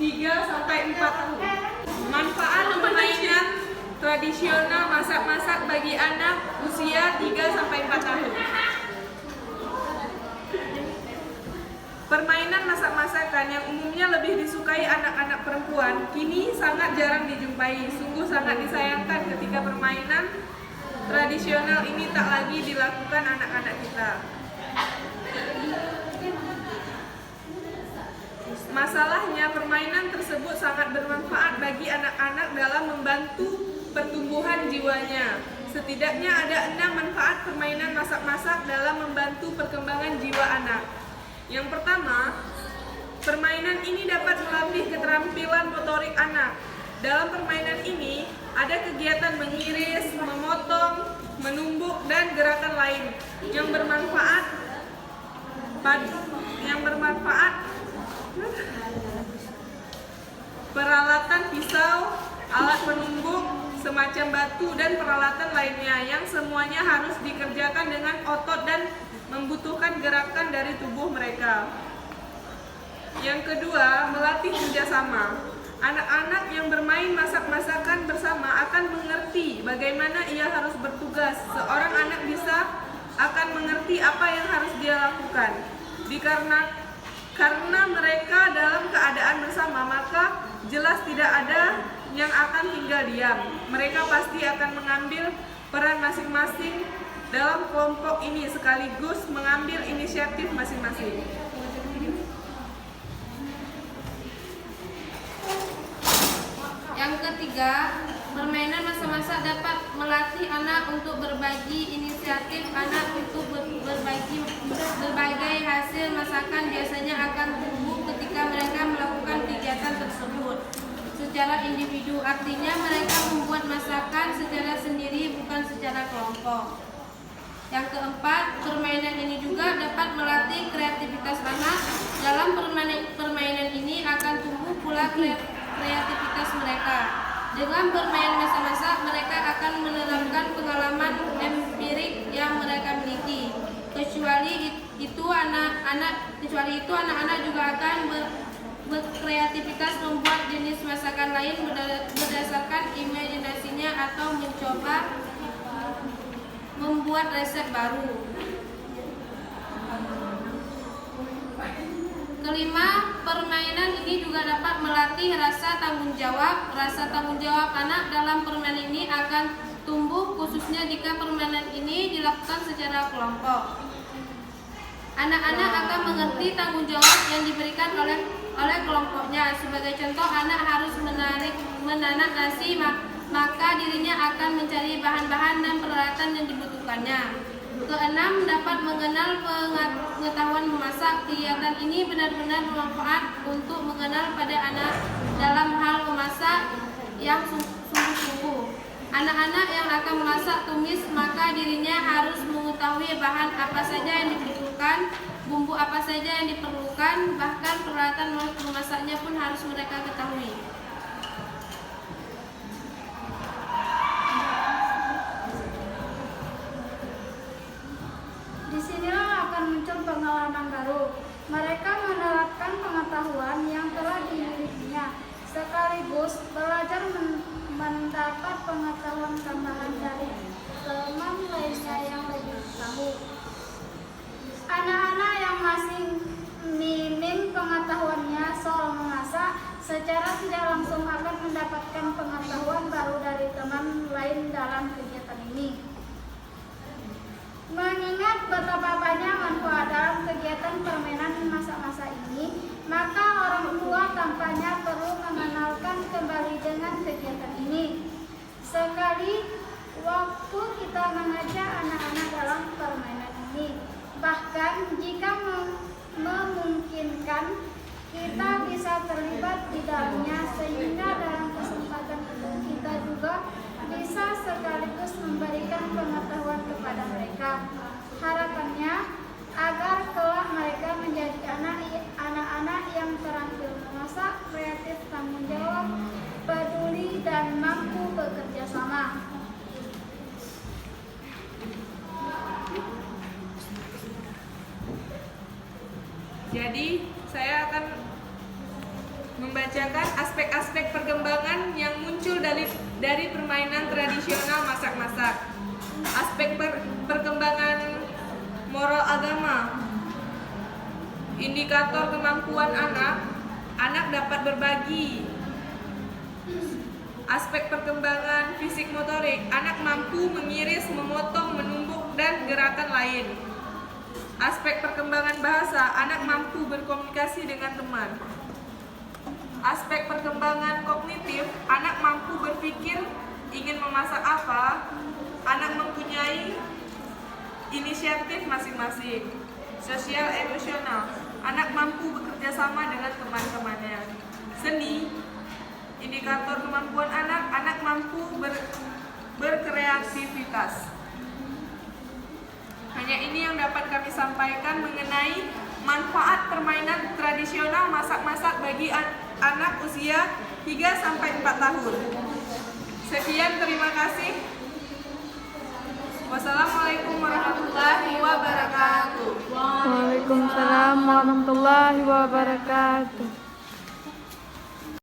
3-4 tahun. Manfaat permainan tradisional masak-masak bagi anak usia 3-4 tahun. Permainan masak-masakan yang umumnya lebih disukai anak-anak perempuan kini sangat jarang dijumpai. Sungguh sangat disayangkan ketika permainan tradisional ini tak lagi dilakukan anak-anak kita. Masalahnya, permainan tersebut sangat bermanfaat bagi anak-anak dalam membantu pertumbuhan jiwanya. Setidaknya ada 6 manfaat permainan masak-masak dalam membantu perkembangan jiwa anak. Yang pertama, permainan ini dapat melatih keterampilan motorik anak. Dalam permainan ini ada kegiatan mengiris, memotong, menumbuk, dan gerakan lain yang bermanfaat. Peralatan pisau, alat penumbuk, semacam batu, dan peralatan lainnya yang semuanya harus dikerjakan dengan otot dan membutuhkan gerakan dari tubuh mereka. Yang kedua, melatih kerjasama. Anak-anak yang bermain masak-masakan bersama akan mengerti bagaimana ia harus bertugas. Seorang anak akan mengerti apa yang harus dia lakukan. Karena mereka dalam keadaan bersama, maka jelas tidak ada yang akan tinggal diam. Mereka pasti akan mengambil peran masing-masing dalam kelompok ini sekaligus mengambil inisiatif masing-masing. Yang ketiga, permainan masak-masak dapat melatih anak untuk berbagi inisiatif. Anak untuk berbagi berbagai hasil masakan biasanya akan tumbuh ketika mereka melakukan kegiatan tersebut secara individu. Artinya mereka membuat masakan secara sendiri, bukan secara kelompok. Yang keempat, permainan ini juga dapat melatih kreativitas anak. Dalam permainan ini akan tumbuh pula kreativitas mereka. Dengan bermain masak-masak, mereka akan menerapkan pengalaman empirik yang mereka miliki. Kecuali itu anak-anak juga akan berkreativitas membuat jenis masakan lain berdasarkan imajinasinya atau mencoba membuat resep baru. Kelima, permainan ini juga dapat melatih rasa tanggung jawab. Rasa tanggung jawab anak dalam permainan ini akan tumbuh, khususnya jika permainan ini dilakukan secara kelompok. Anak-anak akan mengerti tanggung jawab yang diberikan oleh kelompoknya. Sebagai contoh, anak harus menanak nasi, maka dirinya akan mencari bahan-bahan dan peralatan yang dibutuhkannya. Keenam, dapat mengenal pengetahuan memasak. Kegiatan ini benar-benar bermanfaat untuk mengenal pada anak dalam hal memasak yang sungguh-sungguh. Anak-anak yang akan memasak tumis, maka dirinya harus mengetahui bahan apa saja yang dibutuhkan, bumbu apa saja yang diperlukan, bahkan peralatan memasaknya pun harus mereka ketahui. Disinilah akan muncul pengalaman baru. Mereka menerapkan pengetahuan yang telah dimilikinya, sekaligus belajar mendapat pengetahuan tambahan dari teman lainnya yang lebih tahu. Anak-anak yang masih minim pengetahuannya soal memasak, secara tidak langsung akan mendapatkan pengetahuan baru dari teman lain dalam kegiatan ini. Mengingat betapa banyak manfaat dalam kegiatan permainan masak-masak ini, maka orang tua tampaknya perlu mengenalkan kembali dengan kegiatan ini. Sekali waktu kita mengajak anak-anak dalam permainan ini, bahkan jika memungkinkan, kita bisa terlibat di dalamnya, sehingga dalam kesempatan itu kita juga bisa sekaligus memberikan pengetahuan kepada mereka. Harapannya agar kelak mereka menjadi anak-anak yang terampil memasak, kreatif, tanggung jawab, peduli, dan mampu bekerja sama. Jadi saya akan membacakan aspek-aspek perkembangan yang muncul dari permainan tradisional masak-masak. Aspek perkembangan moral agama. Indikator kemampuan anak dapat berbagi. Aspek perkembangan fisik motorik, anak mampu mengiris, memotong, menumbuk, dan gerakan lain. Aspek perkembangan bahasa, anak mampu berkomunikasi dengan teman. Aspek perkembangan kognitif, anak mampu berpikir ingin memasak apa, anak mempunyai inisiatif masing-masing. Sosial emosional, anak mampu bekerja sama dengan teman-temannya. Seni, indikator kemampuan anak mampu berkreativitas. Hanya ini yang dapat kami sampaikan mengenai manfaat permainan tradisional masak-masak bagi anak usia 3-4 tahun. Sekian, terima kasih. Wassalamualaikum warahmatullahi wabarakatuh. Waalaikumsalam warahmatullahi wabarakatuh.